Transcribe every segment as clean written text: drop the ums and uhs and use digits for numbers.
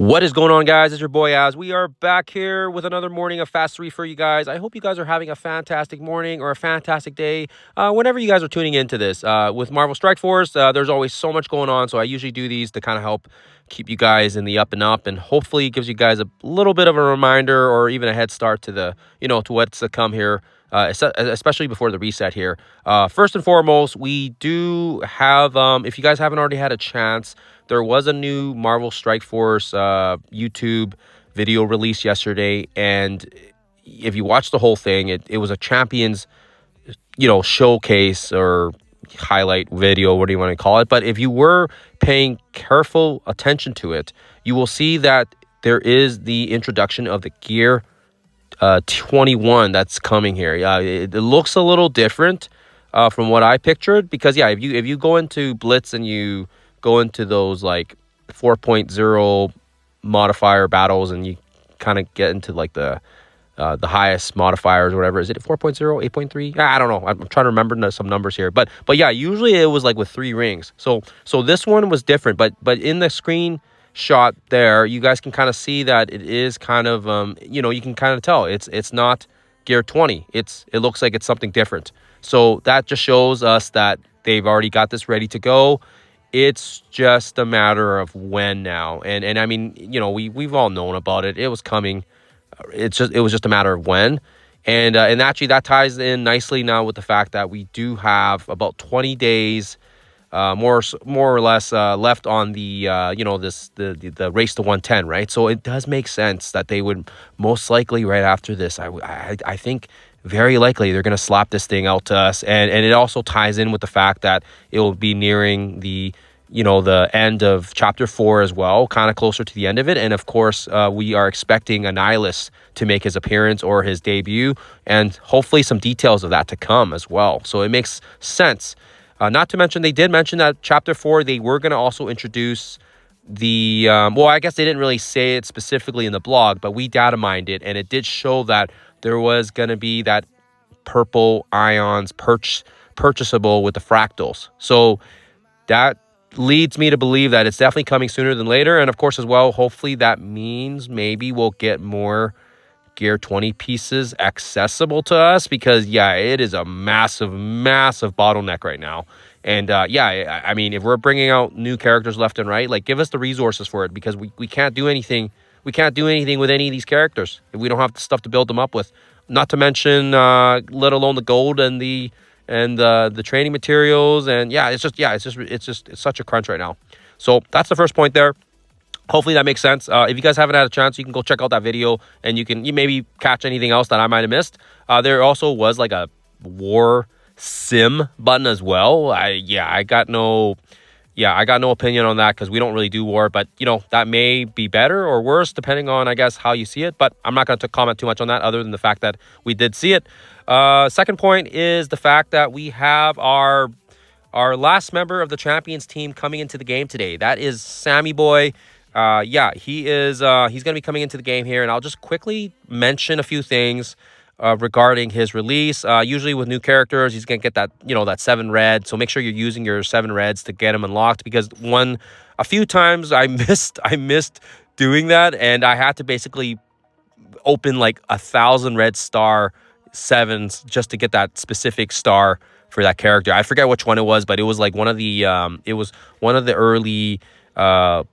What is going on, guys? It's your boy Az. We are back here with another morning of Fast 3 for you guys. I hope you guys are having a fantastic morning or a fantastic day whenever you guys are tuning into this. With Marvel Strike Force, there's always so much going on, so I usually do these to kind of help keep you guys in the up and up, and hopefully it gives you guys a little bit of a reminder or even a head start to the, to what's to come here. Especially before the reset here. First and foremost, we do have, if you guys haven't already had a chance, there was a new Marvel Strike Force YouTube video released yesterday, and if you watch the whole thing, it was a Champions, showcase or highlight video, what do you want to call it? But if you were paying careful attention to it, you will see that there is the introduction of the Gear 21 that's coming here. It looks a little different from what I pictured, because if you go into Blitz and you go into those like 4.0 modifier battles and you kind of get into like the highest modifiers or whatever, is it 4.0, 8.3? I don't know. I'm trying to remember some numbers here, but yeah, usually it was like with 3 rings. So this one was different, but in the screen shot there, you guys can kind of see that it is kind of you can kind of tell it's not Gear 20. It looks like it's something different. So that just shows us that they've already got this ready to go. It's just a matter of when now. And I mean, we've all known about it. It was coming. It was just a matter of when. And actually that ties in nicely now with the fact that we do have about 20 days more or less left on the the race to 110, right? So it does make sense that they would most likely right after this, I think very likely they're going to slap this thing out to us, and it also ties in with the fact that it will be nearing the the end of chapter 4 as well, kind of closer to the end of it. And of course we are expecting Annihilus to make his appearance or his debut, and hopefully some details of that to come as well. So it makes sense. Not to mention, they did mention that Chapter 4, they were going to also introduce the, I guess they didn't really say it specifically in the blog, but we data mined it, and it did show that there was going to be that purple ions purchasable with the fractals. So that leads me to believe that it's definitely coming sooner than later. And of course, as well, hopefully that means maybe we'll get more Gear 20 pieces accessible to us, because it is a massive bottleneck right now. And I mean, if we're bringing out new characters left and right, like, give us the resources for it, because we can't do anything with any of these characters if we don't have the stuff to build them up with. Not to mention let alone the gold and the training materials. And it's such a crunch right now. So that's the first point there. Hopefully that makes sense. If you guys haven't had a chance, you can go check out that video, and you maybe catch anything else that I might have missed. There also was like a war sim button as well. I got no opinion on that, because we don't really do war, but that may be better or worse depending on, I guess, how you see it. But I'm not going to comment too much on that, other than the fact that we did see it. Second point is the fact that we have our last member of the Champions team coming into the game today. That is Sammy Boy. He is. He's going to be coming into the game here, and I'll just quickly mention a few things regarding his release. Usually with new characters, he's going to get that that 7 red. So make sure you're using your 7 reds to get him unlocked, because a few times I missed doing that, and I had to basically open like 1,000 red star 7s just to get that specific star for that character. I forget which one it was, but it was like one of the early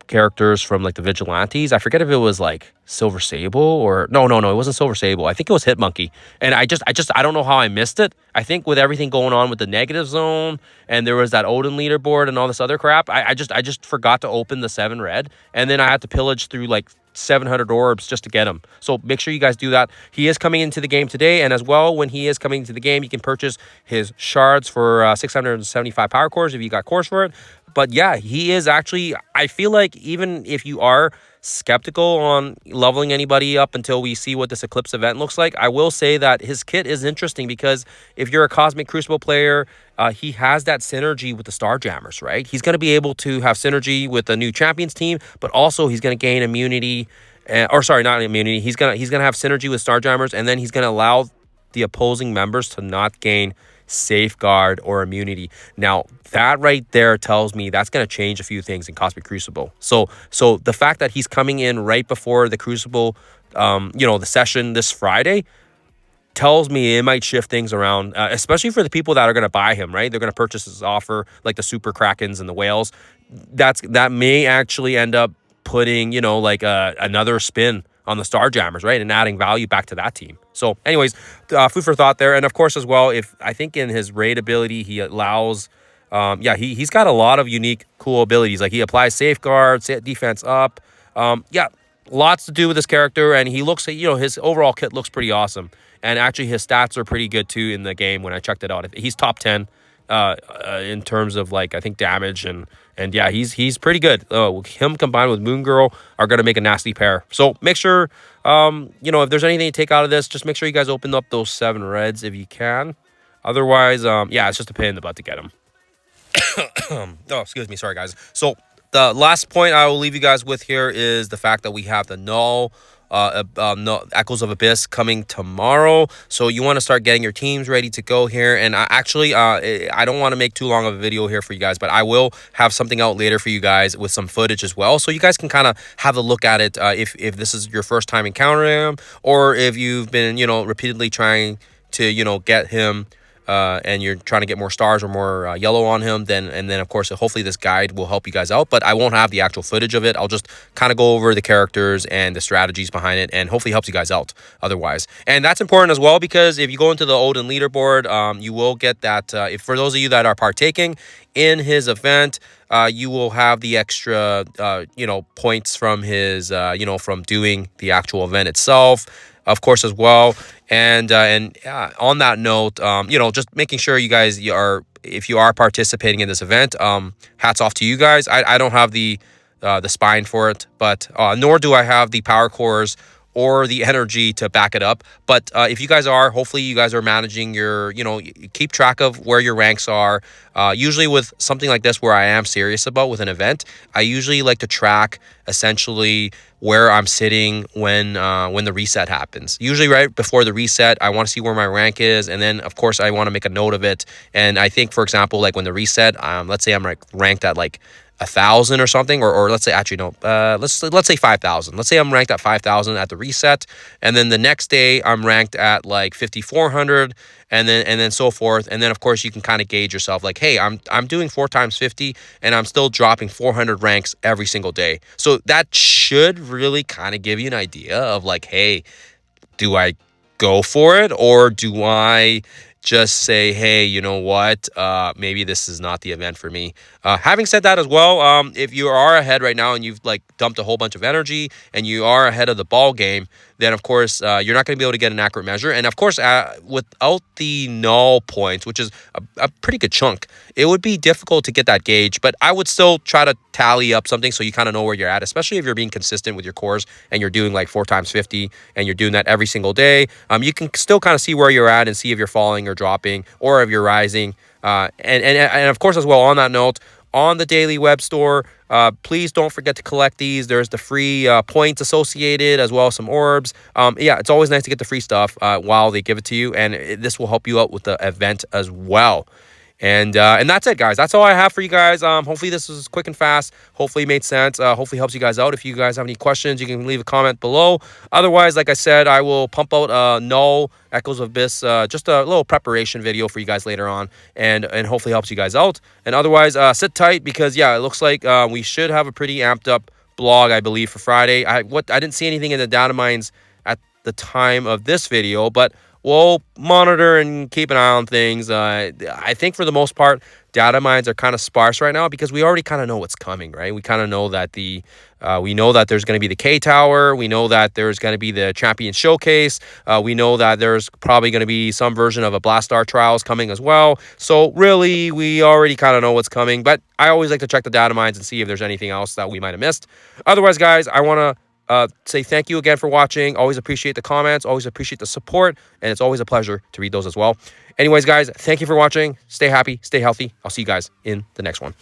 characters from like the Vigilantes. I forget if it was like Silver Sable or no, it wasn't Silver Sable. I think it was Hitmonkey. And I don't know how I missed it. I think with everything going on with the negative zone, and there was that Odin leaderboard and all this other crap, I just forgot to open the 7 red, and then I had to pillage through like 700 orbs just to get him. So make sure you guys do that. He is coming into the game today, and as well, when he is coming into the game, you can purchase his shards for 675 power cores if you got cores for it. But he is actually, I feel like, even if you are skeptical on leveling anybody up until we see what this Eclipse event looks like, I will say that his kit is interesting, because if you're a Cosmic Crucible player, he has that synergy with the Starjammers, right? He's going to be able to have synergy with the new Champions team, but also he's going to gain immunity, not immunity. He's gonna have synergy with Starjammers, and then he's going to allow the opposing members to not gain safeguard, or immunity. Now, that right there tells me that's going to change a few things in Cosmic Crucible. So the fact that he's coming in right before the Crucible, the session this Friday, tells me it might shift things around, especially for the people that are going to buy him, right? They're going to purchase his offer, like the Super Krakens and the Whales. That may actually end up putting, another spin on the Starjammers, right? And adding value back to that team. So anyways, food for thought there. And of course, as well, if I think in his raid ability, he allows, he's got a lot of unique, cool abilities. Like he applies safeguards, defense up. Lots to do with this character. And he looks, his overall kit looks pretty awesome. And actually, his stats are pretty good, too, in the game when I checked it out. He's top 10 in terms of, I think, damage. And yeah, he's pretty good. Him combined with Moon Girl are going to make a nasty pair. So make sure, if there's anything to take out of this, just make sure you guys open up those 7 reds if you can. Otherwise, it's just a pain in the butt to get them. Oh, excuse me. Sorry, guys. So the last point I will leave you guys with here is the fact that we have the KNULL Echoes of Abyss coming tomorrow. So you want to start getting your teams ready to go here. And I don't want to make too long of a video here for you guys, but I will have something out later for you guys with some footage as well, so you guys can kind of have a look at it if this is your first time encountering him, or if you've been repeatedly trying to get him and you're trying to get more stars or more yellow on him, and then of course hopefully this guide will help you guys out. But I won't have the actual footage of it. I'll just kind of go over the characters and the strategies behind it, and hopefully helps you guys out otherwise. And that's important as well, because if you go into the Odin leaderboard, you will get that if for those of you that are partaking in his event, you will have the extra points from his from doing the actual event itself, of course, as well. And on that note, just making sure you guys if you are participating in this event, hats off to you guys. I don't have the spine for it, but nor do I have the power cores or the energy to back it up. But if you guys are, hopefully you guys are managing your, keep track of where your ranks are. Usually with something like this, where I am serious about with an event, I usually like to track essentially where I'm sitting when the reset happens. Usually right before the reset, I want to see where my rank is, and then of course I want to make a note of it. And I think, for example, like when the reset, let's say I'm ranked at 1,000 or something, or let's say, actually no, let's say 5,000. Let's say I'm ranked at 5,000 at the reset, and then the next day I'm ranked at 5,400, and then so forth. And then of course you can kind of gauge yourself, hey, I'm doing 4 times 50, and I'm still dropping 400 ranks every single day. So that should really kind of give you an idea of hey, do I go for it, or do I just say, hey, you know what, maybe this is not the event for me. Having said that as well, if you are ahead right now and you've dumped a whole bunch of energy and you are ahead of the ball game, then of course you're not going to be able to get an accurate measure. And of course, without the null points, which is a pretty good chunk, it would be difficult to get that gauge. But I would still try to tally up something so you kind of know where you're at, especially if you're being consistent with your cores and you're doing 4 times 50 and you're doing that every single day. You can still kind of see where you're at and see if you're falling or dropping, or if you're rising. And of course, as well, on that note, on the daily web store, please don't forget to collect these. There's the free points associated, as well as some orbs. It's always nice to get the free stuff while they give it to you, and this will help you out with the event as well. And that's it, guys. That's all I have for you guys. Hopefully this was quick and fast. Hopefully it made sense. Hopefully helps you guys out. If you guys have any questions, you can leave a comment below. Otherwise, like I said, I will pump out KNULL Echoes of Abyss, just a little preparation video for you guys later on, and hopefully helps you guys out. And otherwise, sit tight, because it looks like we should have a pretty amped up blog, I believe, for Friday. I didn't see anything in the data mines at the time of this video, but we'll monitor and keep an eye on things. I think for the most part, data mines are kind of sparse right now, because we already kind of know what's coming, right? We kind of know that we know that there's going to be the K Tower. We know that there's going to be the Champion Showcase. We know that there's probably going to be some version of a Blast Star Trials coming as well. So really, we already kind of know what's coming. But I always like to check the data mines and see if there's anything else that we might have missed. Otherwise, guys, I want to say thank you again for watching. Always appreciate the comments, always appreciate the support, and it's always a pleasure to read those as well. Anyways, guys, thank you for watching. Stay happy, stay healthy. I'll see you guys in the next one.